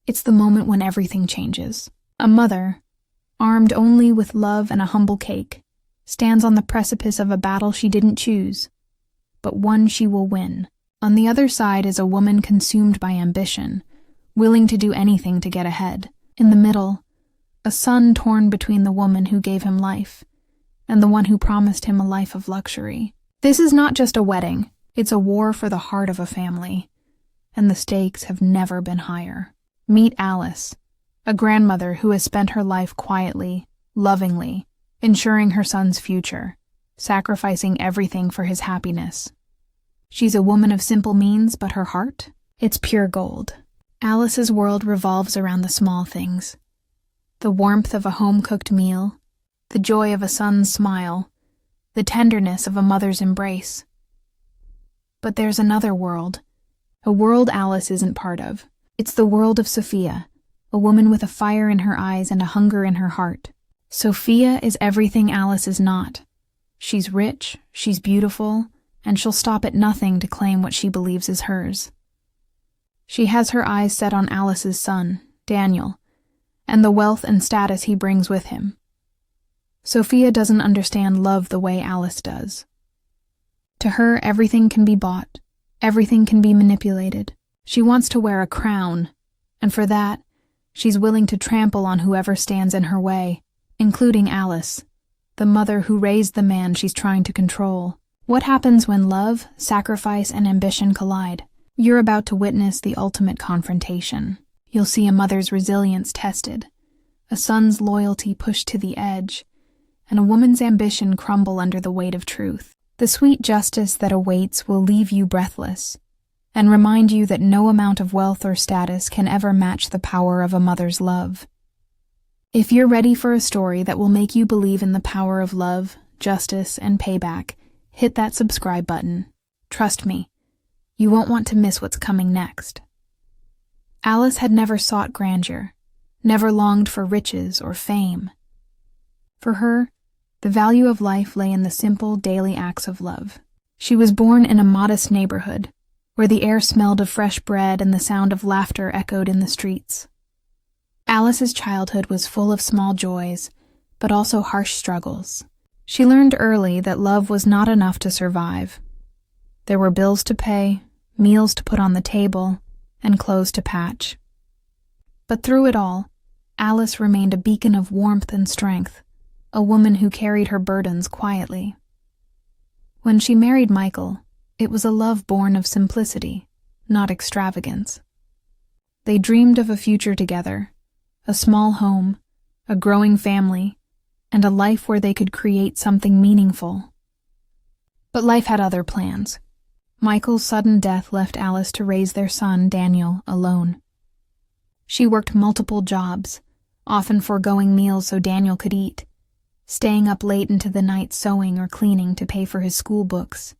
It's the moment when everything changes. A mother, armed only with love and a humble cake, stands on the precipice of a battle she didn't choose, but one she will win. On the other side is a woman consumed by ambition, willing to do anything to get ahead. In the middle, a son torn between the woman who gave him life and the one who promised him a life of luxury. This is not just a wedding, it's a war for the heart of a family, and the stakes have never been higher. Meet Alice, a grandmother who has spent her life quietly, lovingly, ensuring her son's future, sacrificing everything for his happiness. She's a woman of simple means, but her heart? It's pure gold. Alice's world revolves around the small things. The warmth of a home-cooked meal, the joy of a son's smile, the tenderness of a mother's embrace. But there's another world, a world Alice isn't part of. It's the world of Sophia, a woman with a fire in her eyes and a hunger in her heart. Sophia is everything Alice is not. She's rich, she's beautiful, and she'll stop at nothing to claim what she believes is hers. She has her eyes set on Alice's son, Daniel, and the wealth and status he brings with him. Sophia doesn't understand love the way Alice does. To her, everything can be bought, everything can be manipulated. She wants to wear a crown, and for that, she's willing to trample on whoever stands in her way, including Alice, the mother who raised the man she's trying to control. What happens when love, sacrifice, and ambition collide? You're about to witness the ultimate confrontation. You'll see a mother's resilience tested, a son's loyalty pushed to the edge, and a woman's ambition crumble under the weight of truth. The sweet justice that awaits will leave you breathless and remind you that no amount of wealth or status can ever match the power of a mother's love. If you're ready for a story that will make you believe in the power of love, justice, and payback, hit that subscribe button. Trust me, you won't want to miss what's coming next. Alice had never sought grandeur, never longed for riches or fame. For her, the value of life lay in the simple, daily acts of love. She was born in a modest neighborhood, where the air smelled of fresh bread and the sound of laughter echoed in the streets. Alice's childhood was full of small joys, but also harsh struggles. She learned early that love was not enough to survive. There were bills to pay, meals to put on the table, and clothes to patch. But through it all, Alice remained a beacon of warmth and strength, a woman who carried her burdens quietly. When she married Michael, it was a love born of simplicity, not extravagance. They dreamed of a future together, a small home, a growing family, and a life where they could create something meaningful. But life had other plans. Michael's sudden death left Alice to raise their son, Daniel, alone. She worked multiple jobs, often foregoing meals so Daniel could eat, staying up late into the night sewing or cleaning to pay for his school books.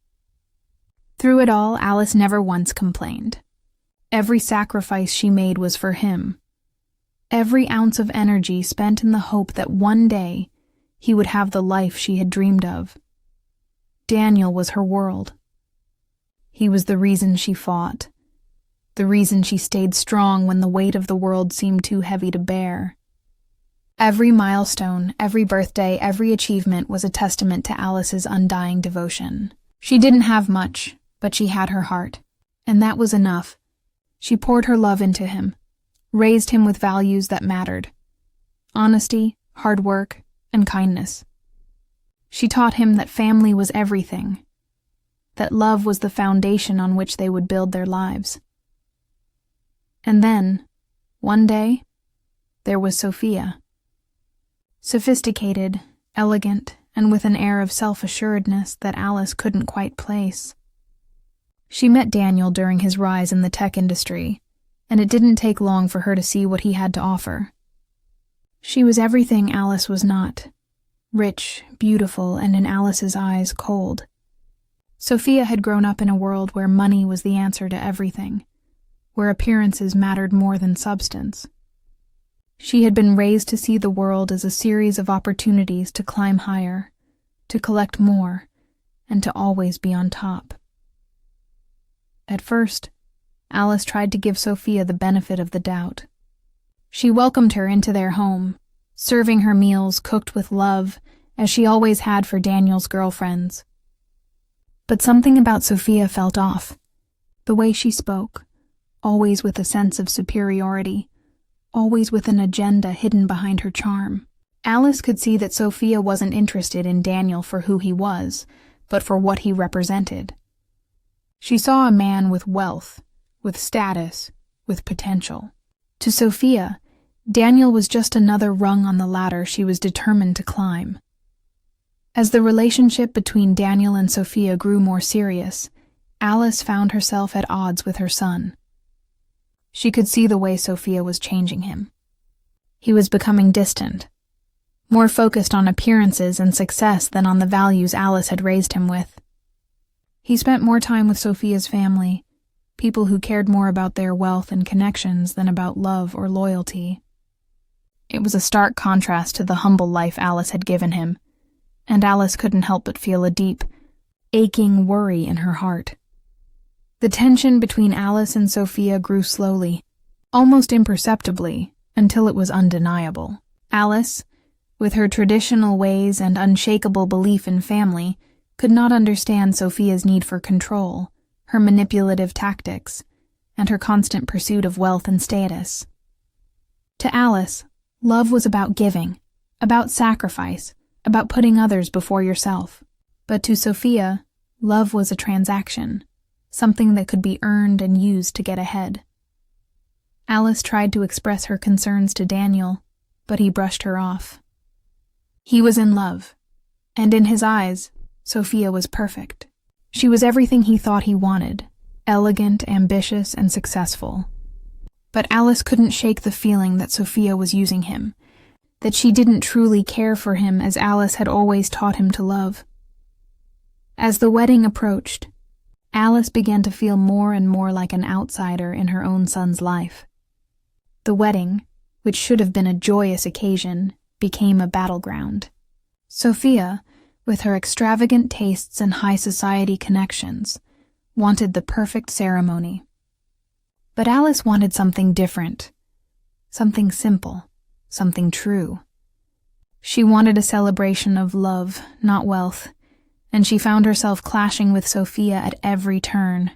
Through it all, Alice never once complained. Every sacrifice she made was for him. Every ounce of energy spent in the hope that one day he would have the life she had dreamed of. Daniel was her world. He was the reason she fought, the reason she stayed strong when the weight of the world seemed too heavy to bear. Every milestone, every birthday, every achievement was a testament to Alice's undying devotion. She didn't have much, but she had her heart, and that was enough. She poured her love into him, raised him with values that mattered: honesty, hard work, and kindness. She taught him that family was everything, that love was the foundation on which they would build their lives. And then, one day, there was Sophia. Sophisticated, elegant, and with an air of self-assuredness that Alice couldn't quite place. She met Daniel during his rise in the tech industry, and it didn't take long for her to see what he had to offer. She was everything Alice was not: rich, beautiful, and in Alice's eyes, cold. Sophia had grown up in a world where money was the answer to everything, where appearances mattered more than substance. She had been raised to see the world as a series of opportunities to climb higher, to collect more, and to always be on top. At first, Alice tried to give Sophia the benefit of the doubt. She welcomed her into their home, serving her meals cooked with love, as she always had for Daniel's girlfriends. But something about Sophia felt off. The way she spoke, always with a sense of superiority, always with an agenda hidden behind her charm. Alice could see that Sophia wasn't interested in Daniel for who he was, but for what he represented. She saw a man with wealth, with status, with potential. To Sophia, Daniel was just another rung on the ladder she was determined to climb. As the relationship between Daniel and Sophia grew more serious, Alice found herself at odds with her son. She could see the way Sophia was changing him. He was becoming distant, more focused on appearances and success than on the values Alice had raised him with. He spent more time with Sophia's family, people who cared more about their wealth and connections than about love or loyalty. It was a stark contrast to the humble life Alice had given him, and Alice couldn't help but feel a deep, aching worry in her heart. The tension between Alice and Sophia grew slowly, almost imperceptibly, until it was undeniable. Alice, with her traditional ways and unshakable belief in family, could not understand Sophia's need for control, her manipulative tactics, and her constant pursuit of wealth and status. To Alice, love was about giving, about sacrifice, about putting others before yourself. But to Sophia, love was a transaction, something that could be earned and used to get ahead. Alice tried to express her concerns to Daniel, but he brushed her off. He was in love, and in his eyes, Sophia was perfect. She was everything he thought he wanted, elegant, ambitious, and successful. But Alice couldn't shake the feeling that Sophia was using him, that she didn't truly care for him as Alice had always taught him to love. As the wedding approached, Alice began to feel more and more like an outsider in her own son's life. The wedding, which should have been a joyous occasion, became a battleground. Sophia, with her extravagant tastes and high society connections, wanted the perfect ceremony. But Alice wanted something different, something simple, something true. She wanted a celebration of love, not wealth, and she found herself clashing with Sophia at every turn.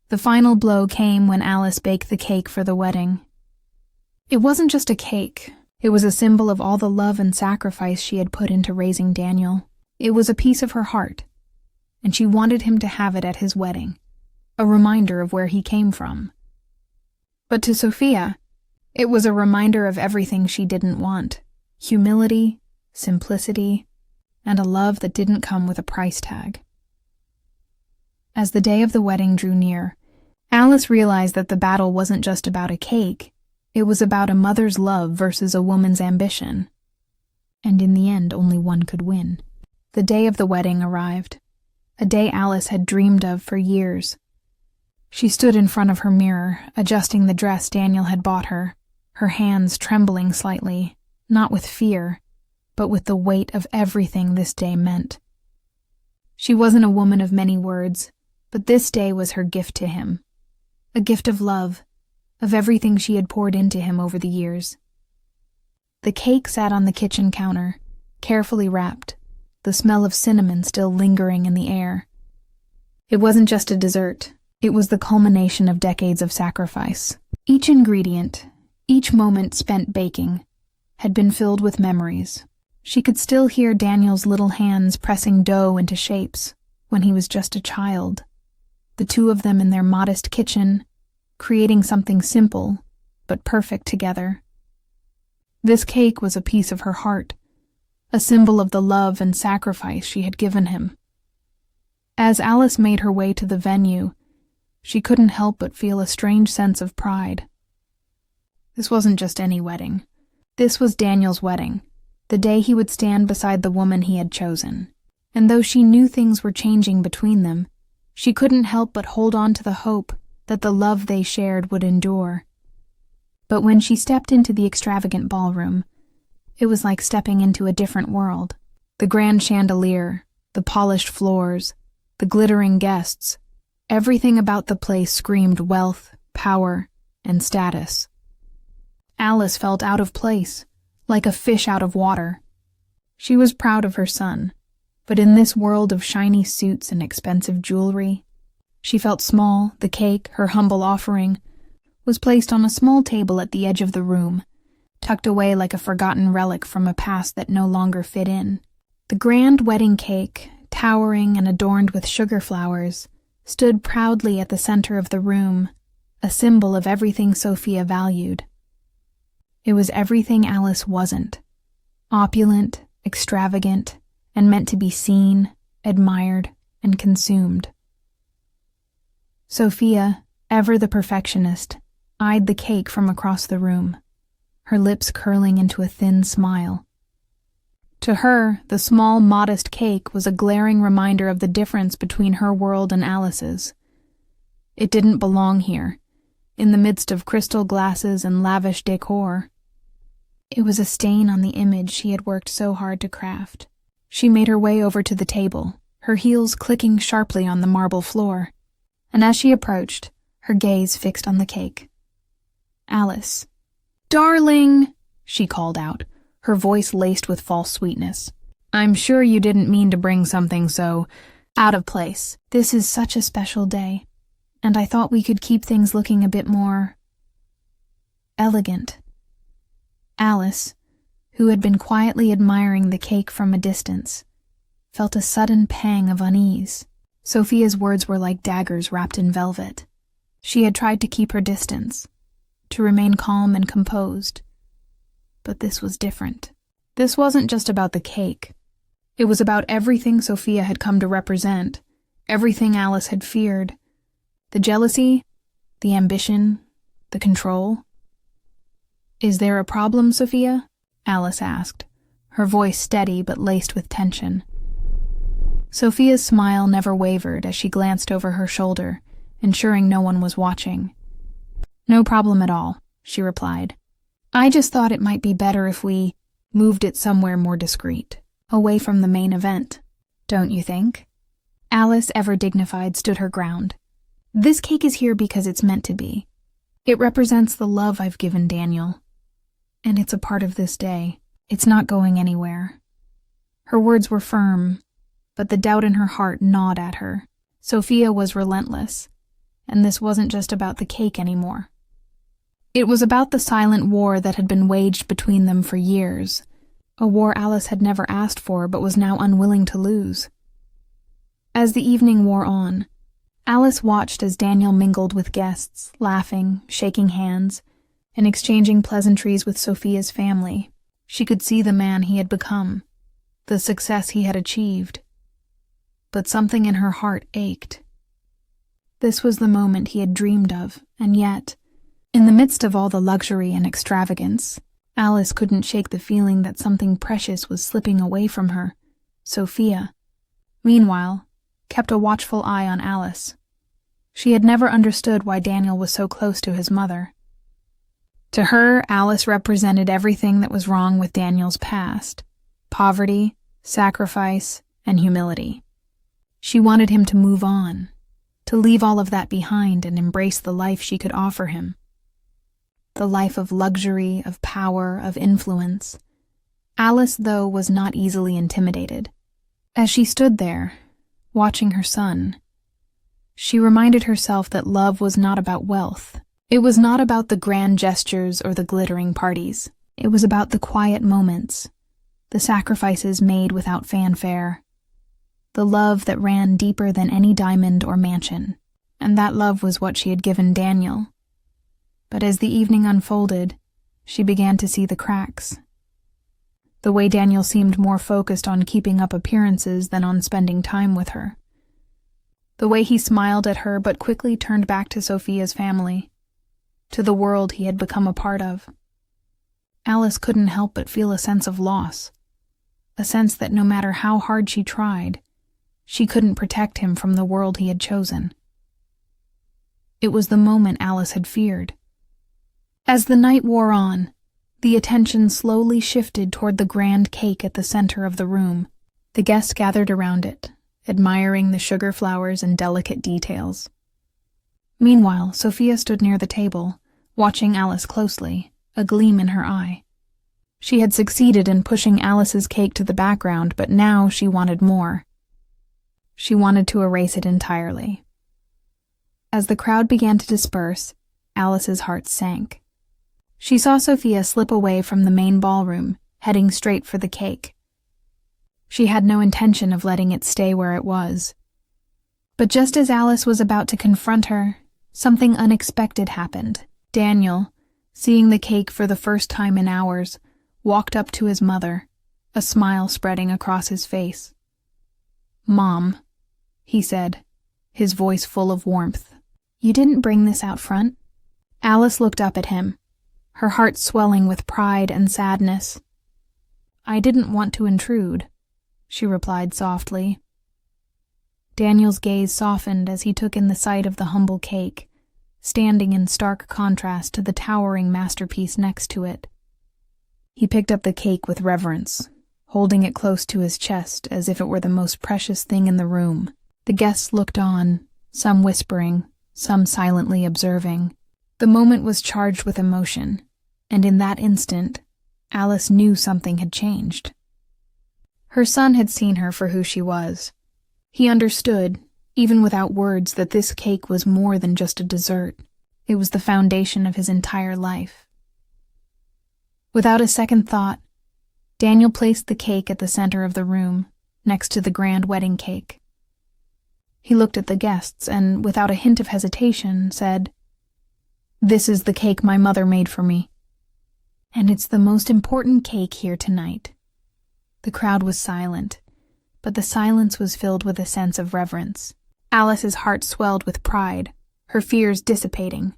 The final blow came when Alice baked the cake for the wedding. It wasn't just a cake. It was a symbol of all the love and sacrifice she had put into raising Daniel. It was a piece of her heart, and she wanted him to have it at his wedding, a reminder of where he came from. But to Sophia, it was a reminder of everything she didn't want: humility, simplicity, and a love that didn't come with a price tag. As the day of the wedding drew near, Alice realized that the battle wasn't just about a cake. It was about a mother's love versus a woman's ambition. And in the end, only one could win. The day of the wedding arrived, a day Alice had dreamed of for years. She stood in front of her mirror, adjusting the dress Daniel had bought her, her hands trembling slightly, not with fear, but with the weight of everything this day meant. She wasn't a woman of many words, but this day was her gift to him. A gift of love, of everything she had poured into him over the years. The cake sat on the kitchen counter, carefully wrapped, the smell of cinnamon still lingering in the air. It wasn't just a dessert, it was the culmination of decades of sacrifice. Each ingredient, each moment spent baking, had been filled with memories. She could still hear Daniel's little hands pressing dough into shapes when he was just a child, the two of them in their modest kitchen, creating something simple but perfect together. This cake was a piece of her heart, a symbol of the love and sacrifice she had given him. As Alice made her way to the venue, she couldn't help but feel a strange sense of pride. This wasn't just any wedding. This was Daniel's wedding, the day he would stand beside the woman he had chosen. And though she knew things were changing between them, she couldn't help but hold on to the hope that the love they shared would endure. But when she stepped into the extravagant ballroom, it was like stepping into a different world. The grand chandelier, the polished floors, the glittering guests, everything about the place screamed wealth, power, and status. Alice felt out of place, like a fish out of water. She was proud of her son, but in this world of shiny suits and expensive jewelry, she felt small. The cake, her humble offering, was placed on a small table at the edge of the room, tucked away like a forgotten relic from a past that no longer fit in. The grand wedding cake, towering and adorned with sugar flowers, stood proudly at the center of the room, a symbol of everything Sophia valued. It was everything Alice wasn't: opulent, extravagant, and meant to be seen, admired, and consumed. Sophia, ever the perfectionist, eyed the cake from across the room, her lips curling into a thin smile. To her, the small, modest cake was a glaring reminder of the difference between her world and Alice's. It didn't belong here, in the midst of crystal glasses and lavish decor. It was a stain on the image she had worked so hard to craft. She made her way over to the table, her heels clicking sharply on the marble floor, and as she approached, her gaze fixed on the cake. "Alice." "Darling," she called out, her voice laced with false sweetness. "I'm sure you didn't mean to bring something so out of place. This is such a special day, and I thought we could keep things looking a bit more elegant." Alice, who had been quietly admiring the cake from a distance, felt a sudden pang of unease. Sophia's words were like daggers wrapped in velvet. She had tried to keep her distance, to remain calm and composed. But this was different. This wasn't just about the cake. It was about everything Sophia had come to represent, everything Alice had feared. The jealousy, the ambition, the control. "Is there a problem, Sophia?" Alice asked, her voice steady but laced with tension. Sophia's smile never wavered as she glanced over her shoulder, ensuring no one was watching. "No problem at all," she replied. "I just thought it might be better if we moved it somewhere more discreet, away from the main event. Don't you think?" Alice, ever dignified, stood her ground. "This cake is here because it's meant to be. It represents the love I've given Daniel. And it's a part of this day. It's not going anywhere." Her words were firm, but the doubt in her heart gnawed at her. Sophia was relentless, and this wasn't just about the cake anymore. It was about the silent war that had been waged between them for years, a war Alice had never asked for but was now unwilling to lose. As the evening wore on, Alice watched as Daniel mingled with guests, laughing, shaking hands, and exchanging pleasantries with Sophia's family. She could see the man he had become, the success he had achieved. But something in her heart ached. This was the moment he had dreamed of, and yet, in the midst of all the luxury and extravagance, Alice couldn't shake the feeling that something precious was slipping away from her. Sophia, meanwhile, kept a watchful eye on Alice. She had never understood why Daniel was so close to his mother. To her, Alice represented everything that was wrong with Daniel's past: poverty, sacrifice, and humility. She wanted him to move on, to leave all of that behind and embrace the life she could offer him. The life of luxury, of power, of influence. Alice, though, was not easily intimidated. As she stood there, watching her son, she reminded herself that love was not about wealth. It was not about the grand gestures or the glittering parties. It was about the quiet moments, the sacrifices made without fanfare, the love that ran deeper than any diamond or mansion. And that love was what she had given Daniel. But as the evening unfolded, she began to see the cracks. The way Daniel seemed more focused on keeping up appearances than on spending time with her. The way he smiled at her but quickly turned back to Sophia's family, to the world he had become a part of. Alice couldn't help but feel a sense of loss, a sense that no matter how hard she tried, she couldn't protect him from the world he had chosen. It was the moment Alice had feared. As the night wore on, the attention slowly shifted toward the grand cake at the center of the room. The guests gathered around it, admiring the sugar flowers and delicate details. Meanwhile, Sophia stood near the table, watching Alice closely, a gleam in her eye. She had succeeded in pushing Alice's cake to the background, but now she wanted more. She wanted to erase it entirely. As the crowd began to disperse, Alice's heart sank. She saw Sophia slip away from the main ballroom, heading straight for the cake. She had no intention of letting it stay where it was. But just as Alice was about to confront her, something unexpected happened. Daniel, seeing the cake for the first time in hours, walked up to his mother, a smile spreading across his face. "Mom," he said, his voice full of warmth. "You didn't bring this out front?" Alice looked up at him, her heart swelling with pride and sadness. "I didn't want to intrude," she replied softly. Daniel's gaze softened as he took in the sight of the humble cake, standing in stark contrast to the towering masterpiece next to it. He picked up the cake with reverence, holding it close to his chest as if it were the most precious thing in the room. The guests looked on, some whispering, some silently observing. The moment was charged with emotion, and in that instant, Alice knew something had changed. Her son had seen her for who she was. He understood, even without words, that this cake was more than just a dessert. It was the foundation of his entire life. Without a second thought, Daniel placed the cake at the center of the room, next to the grand wedding cake. He looked at the guests and, without a hint of hesitation, said, "This is the cake my mother made for me. And it's the most important cake here tonight." The crowd was silent, but the silence was filled with a sense of reverence. Alice's heart swelled with pride, her fears dissipating.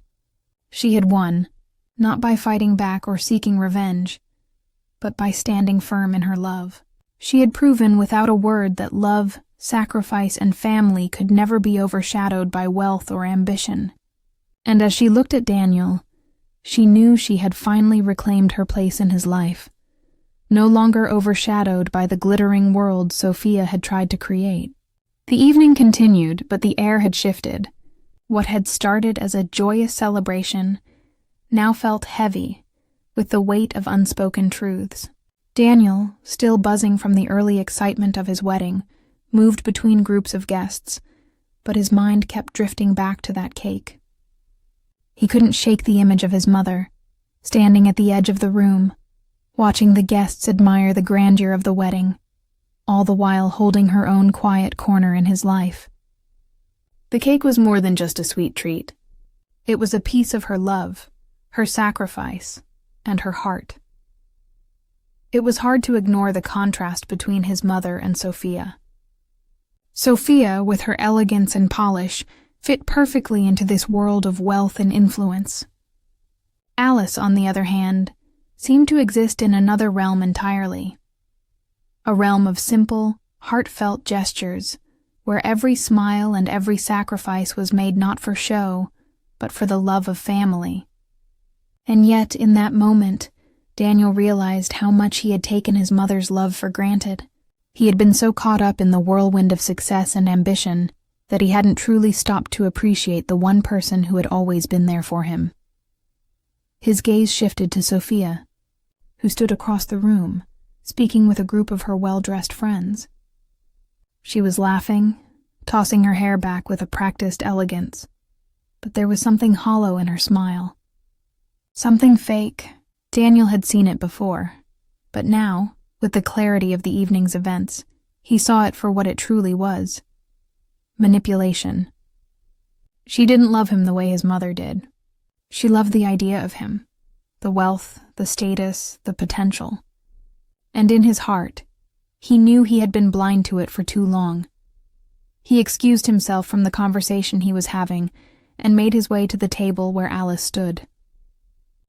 She had won, not by fighting back or seeking revenge, but by standing firm in her love. She had proven without a word that love, sacrifice, and family could never be overshadowed by wealth or ambition. And as she looked at Daniel, she knew she had finally reclaimed her place in his life, no longer overshadowed by the glittering world Sophia had tried to create. The evening continued, but the air had shifted. What had started as a joyous celebration now felt heavy, with the weight of unspoken truths. Daniel, still buzzing from the early excitement of his wedding, moved between groups of guests, but his mind kept drifting back to that cake. He couldn't shake the image of his mother, standing at the edge of the room, watching the guests admire the grandeur of the wedding, all the while holding her own quiet corner in his life. The cake was more than just a sweet treat. It was a piece of her love, her sacrifice, and her heart. It was hard to ignore the contrast between his mother and Sophia. Sophia, with her elegance and polish, fit perfectly into this world of wealth and influence. Alice, on the other hand, seemed to exist in another realm entirely. A realm of simple, heartfelt gestures, where every smile and every sacrifice was made not for show, but for the love of family. And yet, in that moment, Daniel realized how much he had taken his mother's love for granted. He had been so caught up in the whirlwind of success and ambition that he hadn't truly stopped to appreciate the one person who had always been there for him. His gaze shifted to Sophia, who stood across the room, speaking with a group of her well-dressed friends. She was laughing, tossing her hair back with a practiced elegance, but there was something hollow in her smile. Something fake. Daniel had seen it before, but now, with the clarity of the evening's events, he saw it for what it truly was. Manipulation. She didn't love him the way his mother did. She loved the idea of him, the wealth, the status, the potential. And in his heart, he knew he had been blind to it for too long. He excused himself from the conversation he was having and made his way to the table where Alice stood.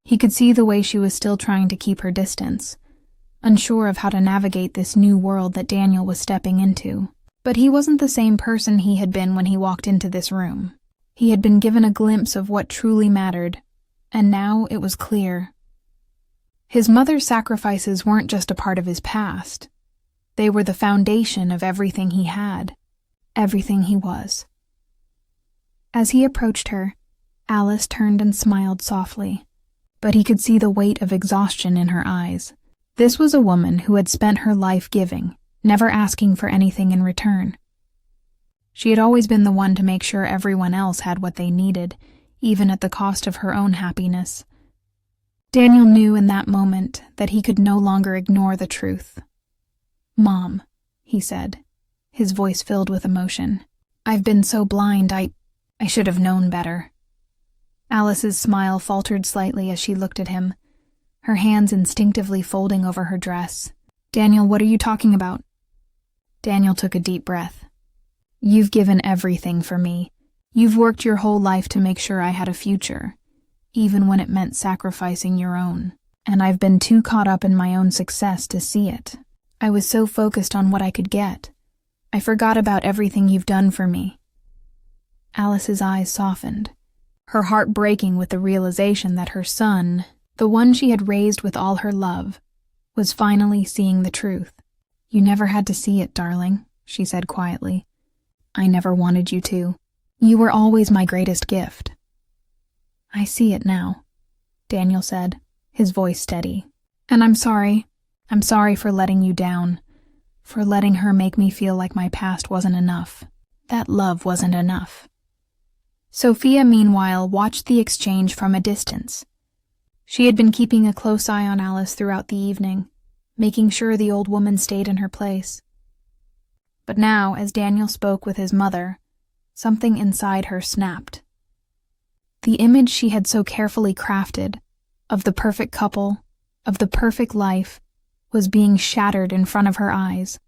He could see the way she was still trying to keep her distance, unsure of how to navigate this new world that Daniel was stepping into. But he wasn't the same person he had been when he walked into this room. He had been given a glimpse of what truly mattered, and now it was clear. His mother's sacrifices weren't just a part of his past. They were the foundation of everything he had, everything he was. As he approached her, Alice turned and smiled softly. but he could see the weight of exhaustion in her eyes. This was a woman who had spent her life giving, never asking for anything in return. She had always been the one to make sure everyone else had what they needed, even at the cost of her own happiness. Daniel knew in that moment that he could no longer ignore the truth. "Mom," he said, his voice filled with emotion. "I've been so blind, I should have known better." Alice's smile faltered slightly as she looked at him, her hands instinctively folding over her dress. "Daniel, what are you talking about?" Daniel took a deep breath. "You've given everything for me. You've worked your whole life to make sure I had a future, even when it meant sacrificing your own. And I've been too caught up in my own success to see it. I was so focused on what I could get. I forgot about everything you've done for me." Alice's eyes softened, her heart breaking with the realization that her son, the one she had raised with all her love, was finally seeing the truth. "You never had to see it, darling," she said quietly. "I never wanted you to. You were always my greatest gift." "I see it now," Daniel said, his voice steady. "And I'm sorry. I'm sorry for letting you down, for letting her make me feel like my past wasn't enough. That love wasn't enough." Sophia, meanwhile, watched the exchange from a distance. She had been keeping a close eye on Alice throughout the evening, making sure the old woman stayed in her place. But now, as Daniel spoke with his mother, something inside her snapped. The image she had so carefully crafted, of the perfect couple, of the perfect life, was being shattered in front of her eyes.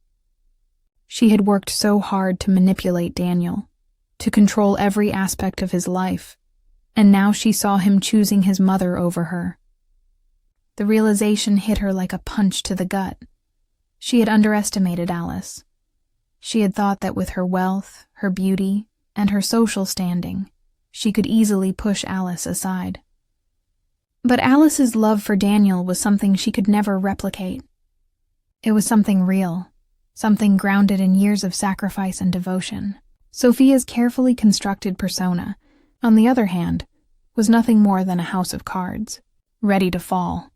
She had worked so hard to manipulate Daniel, to control every aspect of his life, and now she saw him choosing his mother over her. The realization hit her like a punch to the gut. She had underestimated Alice. She had thought that with her wealth, her beauty, and her social standing, she could easily push Alice aside. But Alice's love for Daniel was something she could never replicate. It was something real, something grounded in years of sacrifice and devotion. Sophia's carefully constructed persona, on the other hand, was nothing more than a house of cards, ready to fall.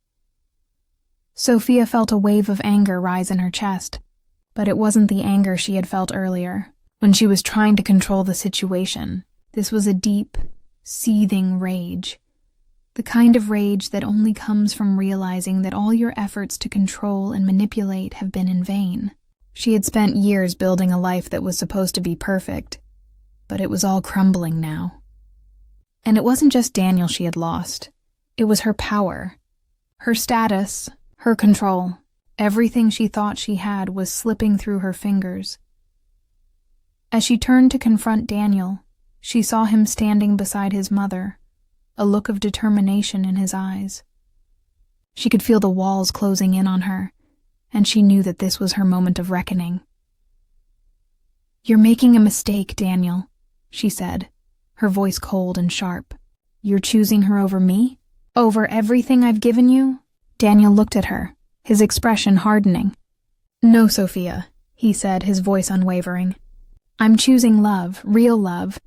Sophia felt a wave of anger rise in her chest, but it wasn't the anger she had felt earlier, when she was trying to control the situation. This was a deep, seething rage. The kind of rage that only comes from realizing that all your efforts to control and manipulate have been in vain. She had spent years building a life that was supposed to be perfect, but it was all crumbling now. And it wasn't just Daniel she had lost. It was her power, her status, her control. Everything she thought she had was slipping through her fingers. As she turned to confront Daniel, she saw him standing beside his mother, a look of determination in his eyes. She could feel the walls closing in on her, and she knew that this was her moment of reckoning. "You're making a mistake, Daniel," she said, her voice cold and sharp. "You're choosing her over me? Over everything I've given you?" Daniel looked at her, his expression hardening. "No, Sophia," he said, his voice unwavering. "I'm choosing love, real love.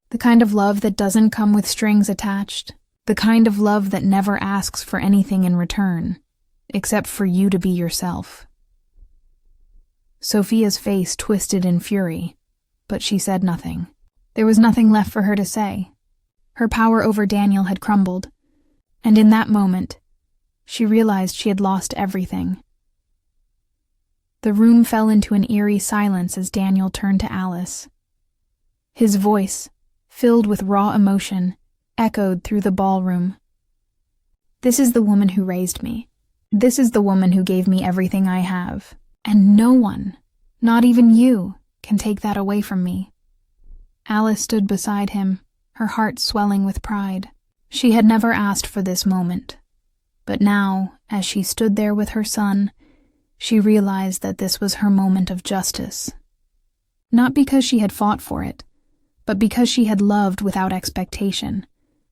The kind of love that doesn't come with strings attached. The kind of love that never asks for anything in return, except for you to be yourself." Sophia's face twisted in fury, but she said nothing. There was nothing left for her to say. Her power over Daniel had crumbled, and in that moment, she realized she had lost everything. The room fell into an eerie silence as Daniel turned to Alice. His voice, filled with raw emotion, echoed through the ballroom. "This is the woman who raised me. This is the woman who gave me everything I have. And no one, not even you, can take that away from me." Alice stood beside him, her heart swelling with pride. She had never asked for this moment. But now, as she stood there with her son, she realized that this was her moment of justice. Not because she had fought for it, but because she had loved without expectation,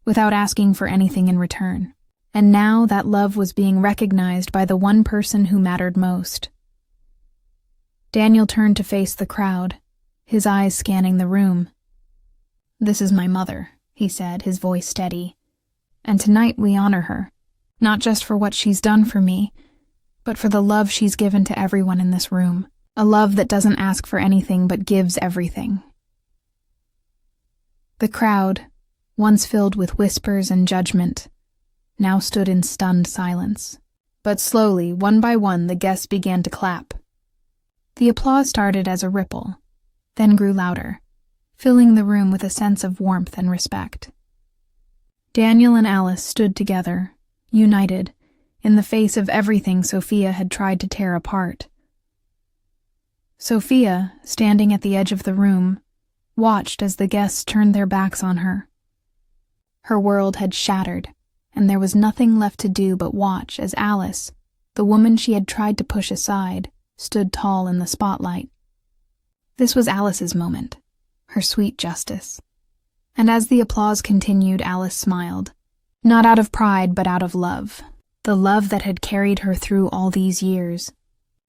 without asking for anything in return. And now that love was being recognized by the one person who mattered most. Daniel turned to face the crowd, his eyes scanning the room. "This is my mother," he said, his voice steady. "And tonight we honor her. Not just for what she's done for me, but for the love she's given to everyone in this room. A love that doesn't ask for anything but gives everything. The crowd, once filled with whispers and judgment, now stood in stunned silence. But slowly, one by one, the guests began to clap. The applause started as a ripple, then grew louder, filling the room with a sense of warmth and respect. Daniel and Alice stood together, united, in the face of everything Sophia had tried to tear apart. Sophia, standing at the edge of the room, watched as the guests turned their backs on her. Her world had shattered, and there was nothing left to do but watch as Alice, the woman she had tried to push aside, stood tall in the spotlight. This was Alice's moment, her sweet justice. And as the applause continued, Alice smiled, not out of pride but out of love, the love that had carried her through all these years.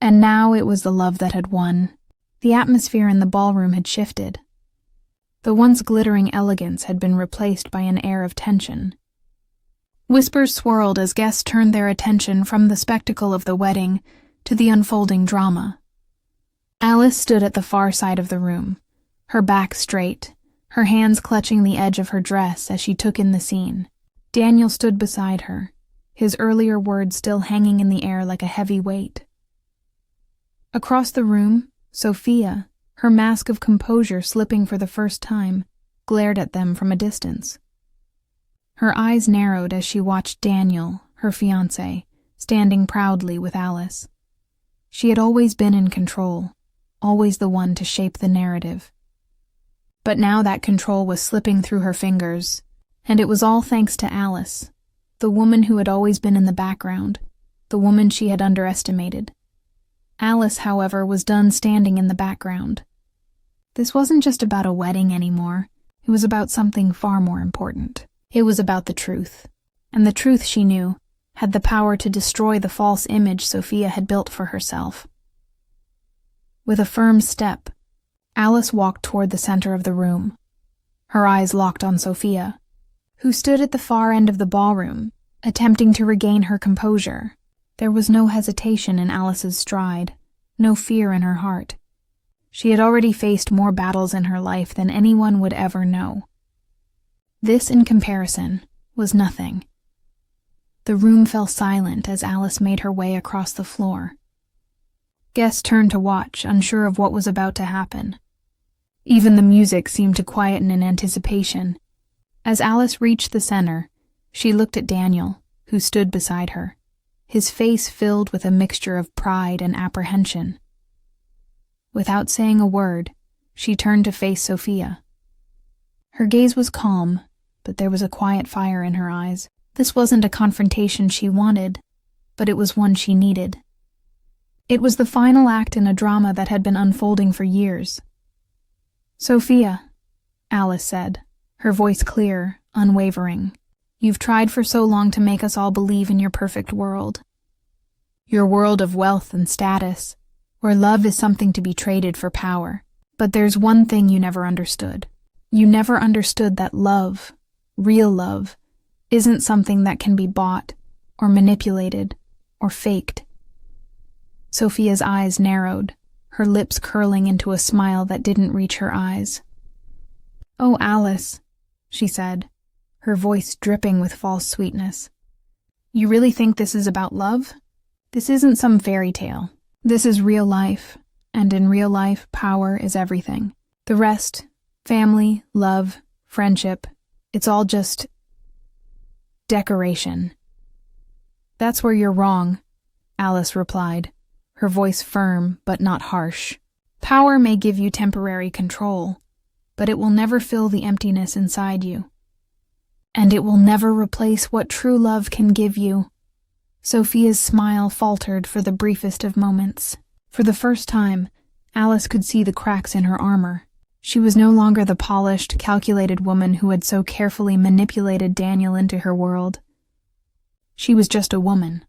And now it was the love that had won. The atmosphere in the ballroom had shifted. The once glittering elegance had been replaced by an air of tension. Whispers swirled as guests turned their attention from the spectacle of the wedding to the unfolding drama. Alice stood at the far side of the room, her back straight, her hands clutching the edge of her dress as she took in the scene. Daniel stood beside her, his earlier words still hanging in the air like a heavy weight. Across the room, Sophia, her mask of composure slipping for the first time, glared at them from a distance. Her eyes narrowed as she watched Daniel, her fiancé, standing proudly with Alice. She had always been in control, always the one to shape the narrative. But now that control was slipping through her fingers, and it was all thanks to Alice, the woman who had always been in the background, the woman she had underestimated. Alice, however, was done standing in the background. This wasn't just about a wedding anymore. It was about something far more important. It was about the truth. And the truth, she knew, had the power to destroy the false image Sophia had built for herself. With a firm step, Alice walked toward the center of the room. Her eyes locked on Sophia, who stood at the far end of the ballroom, attempting to regain her composure. There was no hesitation in Alice's stride, no fear in her heart. She had already faced more battles in her life than anyone would ever know. This, in comparison, was nothing. The room fell silent as Alice made her way across the floor. Guests turned to watch, unsure of what was about to happen. Even the music seemed to quieten in anticipation. As Alice reached the center, she looked at Daniel, who stood beside her, his face filled with a mixture of pride and apprehension. Without saying a word, she turned to face Sophia. Her gaze was calm, but there was a quiet fire in her eyes. This wasn't a confrontation she wanted, but it was one she needed. It was the final act in a drama that had been unfolding for years. "Sophia," Alice said, her voice clear, unwavering. "You've tried for so long to make us all believe in your perfect world. Your world of wealth and status, where love is something to be traded for power. But there's one thing you never understood. You never understood that love, real love, isn't something that can be bought, or manipulated, or faked." Sophia's eyes narrowed, her lips curling into a smile that didn't reach her eyes. "Oh, Alice," she said, her voice dripping with false sweetness. "You really think this is about love? This isn't some fairy tale. This is real life, and in real life, power is everything. The rest, family, love, friendship, it's all just decoration." "That's where you're wrong," Alice replied, her voice firm but not harsh. "Power may give you temporary control, but it will never fill the emptiness inside you. And it will never replace what true love can give you." Sophia's smile faltered for the briefest of moments. For the first time, Alice could see the cracks in her armor. She was no longer the polished, calculated woman who had so carefully manipulated Daniel into her world. She was just a woman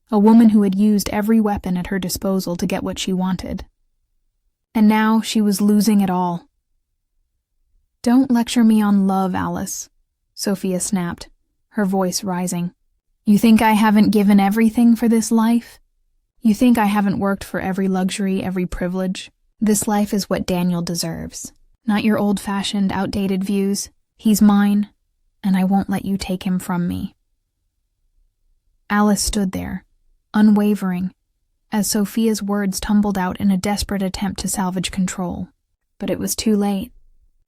who had used every weapon at her disposal to get what she wanted. And now she was losing it all. "Don't lecture me on love, Alice," Sophia snapped, her voice rising. You think I haven't given everything for this life? You think I haven't worked for every luxury, every privilege? This life is what Daniel deserves. Not your old-fashioned, outdated views. He's mine, and I won't let you take him from me. Alice stood there, unwavering, as Sophia's words tumbled out in a desperate attempt to salvage control. But it was too late.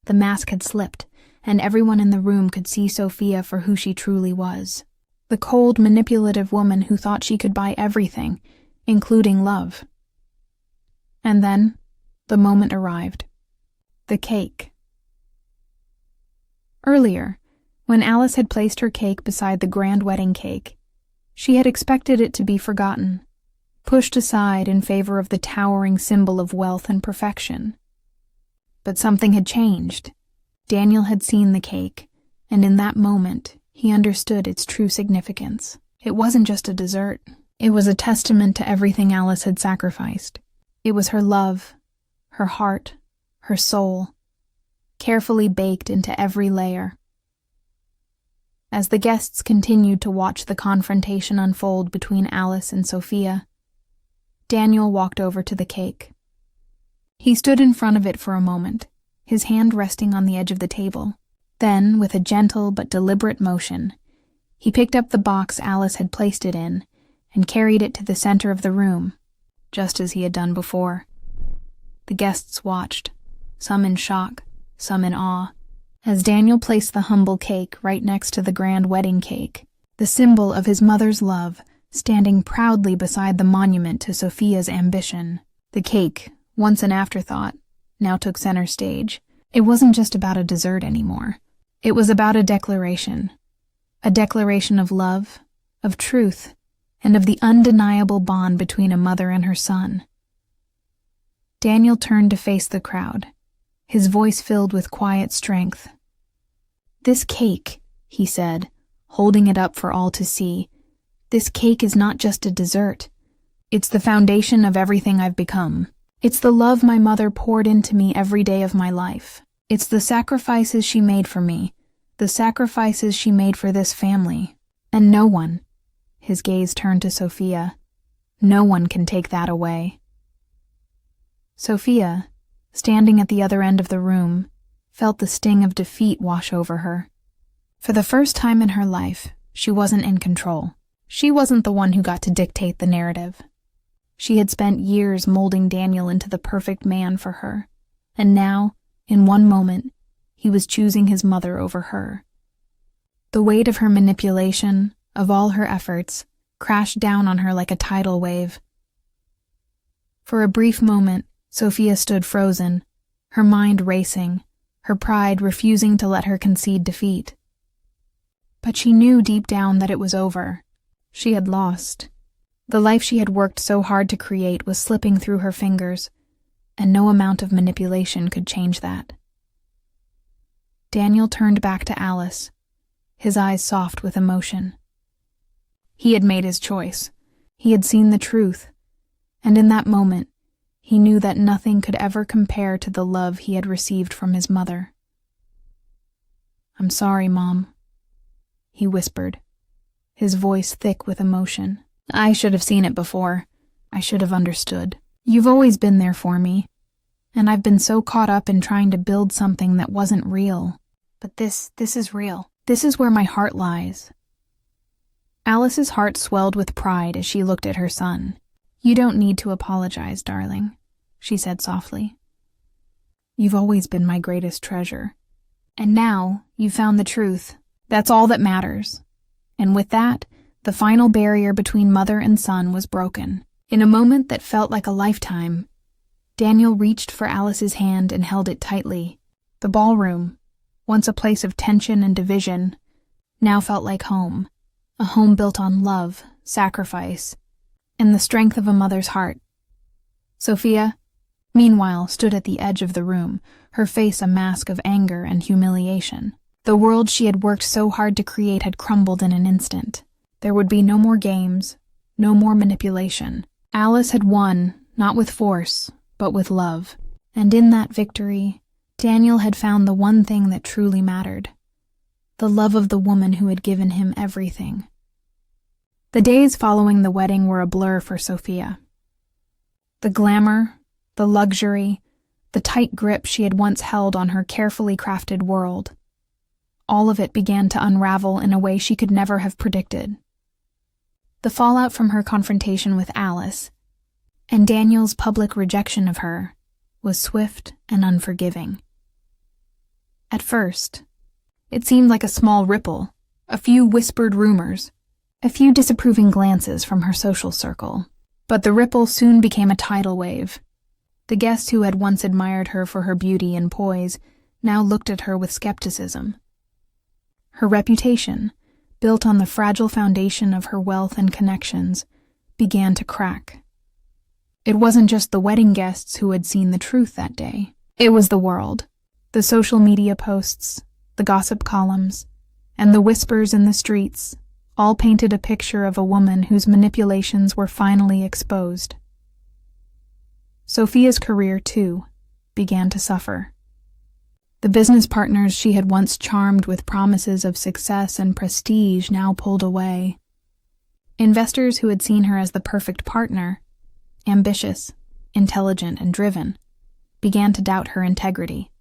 The mask had slipped, and everyone in the room could see Sophia for who she truly was. The cold, manipulative woman who thought she could buy everything, including love. And then, the moment arrived. The cake. Earlier, when Alice had placed her cake beside the grand wedding cake, she had expected it to be forgotten, pushed aside in favor of the towering symbol of wealth and perfection. But something had changed. Daniel had seen the cake, and in that moment, he understood its true significance. It wasn't just a dessert. It was a testament to everything Alice had sacrificed. It was her love, her heart, her soul, carefully baked into every layer. As the guests continued to watch the confrontation unfold between Alice and Sophia, Daniel walked over to the cake. He stood in front of it for a moment, his hand resting on the edge of the table. Then, with a gentle but deliberate motion, he picked up the box Alice had placed it in and carried it to the center of the room, just as he had done before. The guests watched, some in shock, some in awe, as Daniel placed the humble cake right next to the grand wedding cake, the symbol of his mother's love standing proudly beside the monument to Sophia's ambition. The cake, once an afterthought, now took center stage. It wasn't just about a dessert anymore. It was about a declaration of love, of truth, and of the undeniable bond between a mother and her son. Daniel turned to face the crowd, his voice filled with quiet strength. "This cake," he said, holding it up for all to see, "this cake is not just a dessert. It's the foundation of everything I've become. It's the love my mother poured into me every day of my life. It's the sacrifices she made for me, the sacrifices she made for this family. And no one," his gaze turned to Sophia, "no one can take that away." Sophia, standing at the other end of the room, felt the sting of defeat wash over her. For the first time in her life, she wasn't in control. She wasn't the one who got to dictate the narrative. She had spent years molding Daniel into the perfect man for her, and now, in one moment, he was choosing his mother over her. The weight of her manipulation, of all her efforts, crashed down on her like a tidal wave. For a brief moment, Sophia stood frozen, her mind racing, her pride refusing to let her concede defeat. But she knew deep down that it was over. She had lost. The life she had worked so hard to create was slipping through her fingers, and no amount of manipulation could change that. Daniel turned back to Alice, his eyes soft with emotion. He had made his choice. He had seen the truth, and in that moment, he knew that nothing could ever compare to the love he had received from his mother. "I'm sorry, Mom," he whispered, his voice thick with emotion. "I should have seen it before. I should have understood. You've always been there for me, and I've been so caught up in trying to build something that wasn't real. But this is real. This is where my heart lies." Alice's heart swelled with pride as she looked at her son. "You don't need to apologize, darling," she said softly. "You've always been my greatest treasure. And now you've found the truth. That's all that matters." And with that, the final barrier between mother and son was broken. In a moment that felt like a lifetime, Daniel reached for Alice's hand and held it tightly. The ballroom, once a place of tension and division, now felt like home, a home built on love, sacrifice, and the strength of a mother's heart. Sophia, meanwhile, stood at the edge of the room, her face a mask of anger and humiliation. The world she had worked so hard to create had crumbled in an instant. There would be no more games, no more manipulation. Alice had won, not with force, but with love. And in that victory, Daniel had found the one thing that truly mattered: the love of the woman who had given him everything. The days following the wedding were a blur for Sophia. The glamour, the luxury, the tight grip she had once held on her carefully crafted world, all of it began to unravel in a way she could never have predicted. The fallout from her confrontation with Alice and Daniel's public rejection of her was swift and unforgiving. At first, it seemed like a small ripple, a few whispered rumors, a few disapproving glances from her social circle. But the ripple soon became a tidal wave. The guests who had once admired her for her beauty and poise now looked at her with skepticism. Her reputation, built on the fragile foundation of her wealth and connections, began to crack. It wasn't just the wedding guests who had seen the truth that day. It was the world. The social media posts, the gossip columns, and the whispers in the streets all painted a picture of a woman whose manipulations were finally exposed. Sophia's career, too, began to suffer. The business partners she had once charmed with promises of success and prestige now pulled away. Investors who had seen her as the perfect partner, ambitious, intelligent, and driven, began to doubt her integrity.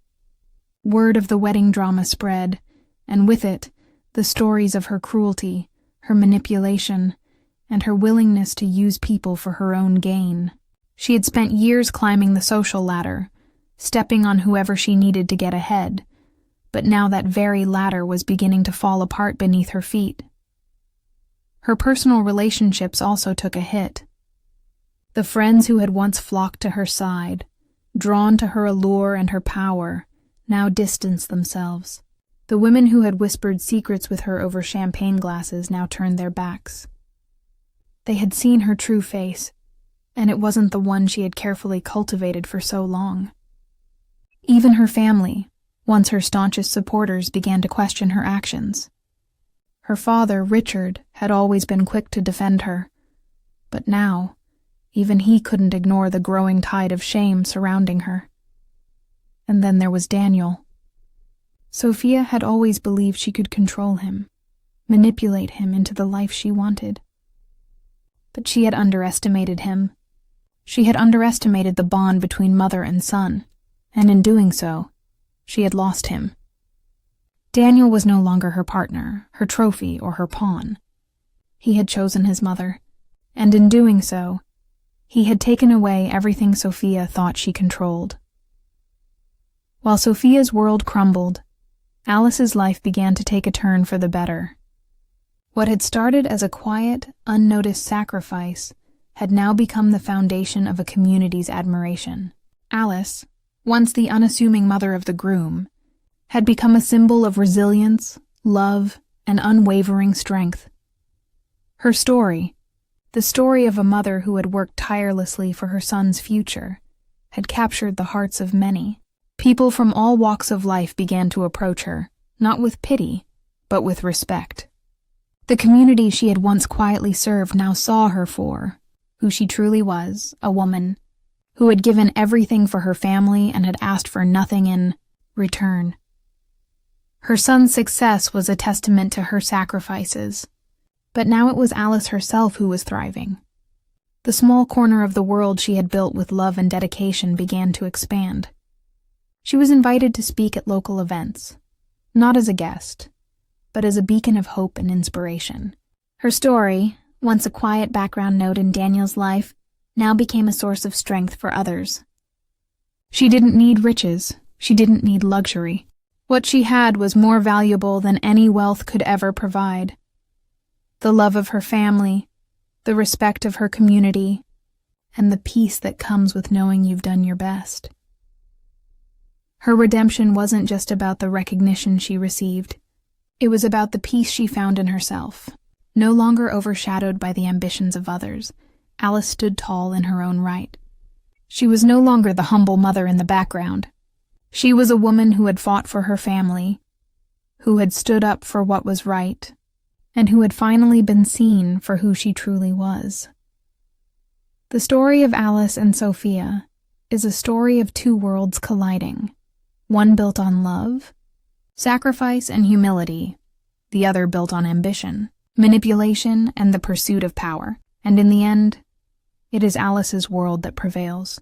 Word of the wedding drama spread, and with it, the stories of her cruelty, her manipulation, and her willingness to use people for her own gain. She had spent years climbing the social ladder, stepping on whoever she needed to get ahead, but now that very ladder was beginning to fall apart beneath her feet. Her personal relationships also took a hit. The friends who had once flocked to her side, drawn to her allure and her power, now distanced themselves. The women who had whispered secrets with her over champagne glasses now turned their backs. They had seen her true face, and it wasn't the one she had carefully cultivated for so long. Even her family, once her staunchest supporters, began to question her actions. Her father, Richard, had always been quick to defend her, but now, even he couldn't ignore the growing tide of shame surrounding her. And then there was Daniel. Sophia had always believed she could control him, manipulate him into the life she wanted. But she had underestimated him. She had underestimated the bond between mother and son, and in doing so, she had lost him. Daniel was no longer her partner, her trophy, or her pawn. He had chosen his mother, and in doing so, he had taken away everything Sophia thought she controlled. While Sophia's world crumbled, Alice's life began to take a turn for the better. What had started as a quiet, unnoticed sacrifice had now become the foundation of a community's admiration. Alice, once the unassuming mother of the groom, had become a symbol of resilience, love, and unwavering strength. Her story, the story of a mother who had worked tirelessly for her son's future, had captured the hearts of many. People from all walks of life began to approach her, not with pity, but with respect. The community she had once quietly served now saw her for who she truly was, a woman who had given everything for her family and had asked for nothing in return. Her son's success was a testament to her sacrifices, but now it was Alice herself who was thriving. The small corner of the world she had built with love and dedication began to expand. She was invited to speak at local events, not as a guest, but as a beacon of hope and inspiration. Her story, once a quiet background note in Daniel's life, now became a source of strength for others. She didn't need riches, she didn't need luxury. What she had was more valuable than any wealth could ever provide. The love of her family, the respect of her community, and the peace that comes with knowing you've done your best. Her redemption wasn't just about the recognition she received. It was about the peace she found in herself. No longer overshadowed by the ambitions of others, Alice stood tall in her own right. She was no longer the humble mother in the background. She was a woman who had fought for her family, who had stood up for what was right, and who had finally been seen for who she truly was. The story of Alice and Sophia is a story of two worlds colliding, one built on love, sacrifice, and humility, the other built on ambition. manipulation, and the pursuit of power. And in the end, it is Alice's world that prevails.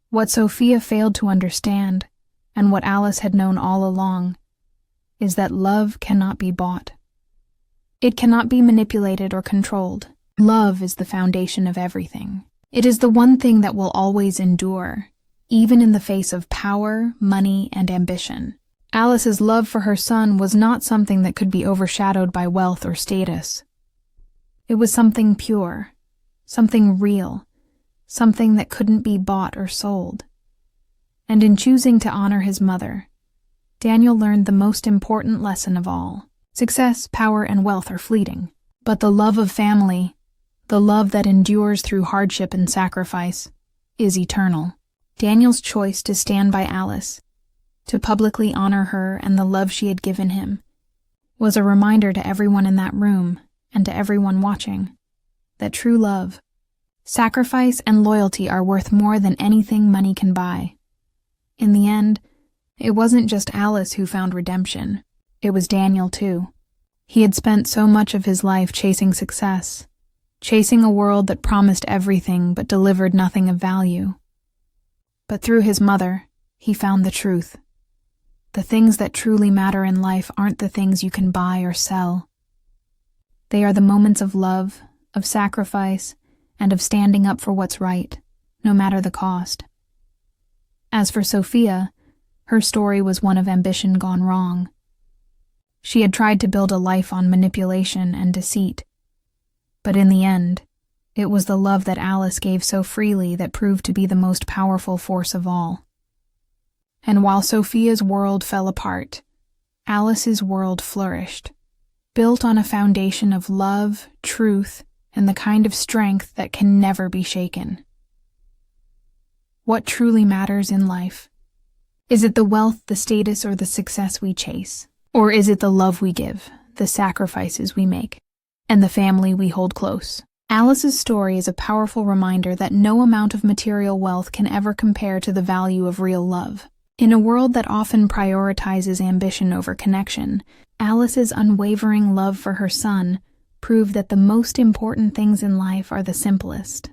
What Sophia failed to understand, and what Alice had known all along, is that love cannot be bought. It cannot be manipulated or controlled. Love is the foundation of everything. It is the one thing that will always endure, even in the face of power, money, and ambition. Alice's love for her son was not something that could be overshadowed by wealth or status. It was something pure, something real, something that couldn't be bought or sold. And in choosing to honor his mother, Daniel learned the most important lesson of all. Success, power, and wealth are fleeting, but the love of family, the love that endures through hardship and sacrifice, is eternal. Daniel's choice to stand by Alice, to publicly honor her and the love she had given him, was a reminder to everyone in that room and to everyone watching that true love, sacrifice, and loyalty are worth more than anything money can buy. In the end, it wasn't just Alice who found redemption. It was Daniel, too. He had spent so much of his life chasing success, chasing a world that promised everything but delivered nothing of value. But through his mother, he found the truth. The things that truly matter in life aren't the things you can buy or sell. They are the moments of love, of sacrifice, and of standing up for what's right, no matter the cost. As for Sophia, her story was one of ambition gone wrong. She had tried to build a life on manipulation and deceit, but in the end, it was the love that Alice gave so freely that proved to be the most powerful force of all. And while Sophia's world fell apart, Alice's world flourished, built on a foundation of love, truth, and the kind of strength that can never be shaken. What truly matters in life? Is it the wealth, the status, or the success we chase? Or is it the love we give, the sacrifices we make, and the family we hold close? Alice's story is a powerful reminder that no amount of material wealth can ever compare to the value of real love. In a world that often prioritizes ambition over connection, Alice's unwavering love for her son proved that the most important things in life are the simplest.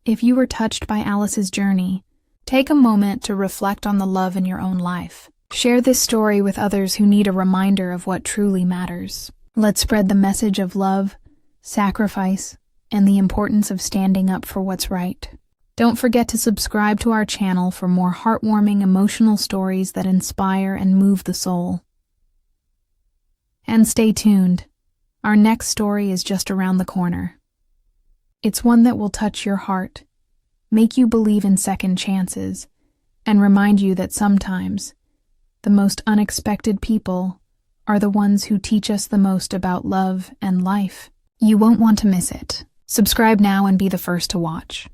If you were touched by Alice's journey, take a moment to reflect on the love in your own life. Share this story with others who need a reminder of what truly matters. Let's spread the message of love, sacrifice, and the importance of standing up for what's right. Don't forget to subscribe to our channel for more heartwarming, emotional stories that inspire and move the soul. And stay tuned. Our next story is just around the corner. It's one that will touch your heart, make you believe in second chances, and remind you that sometimes the most unexpected people are the ones who teach us the most about love and life. You won't want to miss it. Subscribe now and be the first to watch.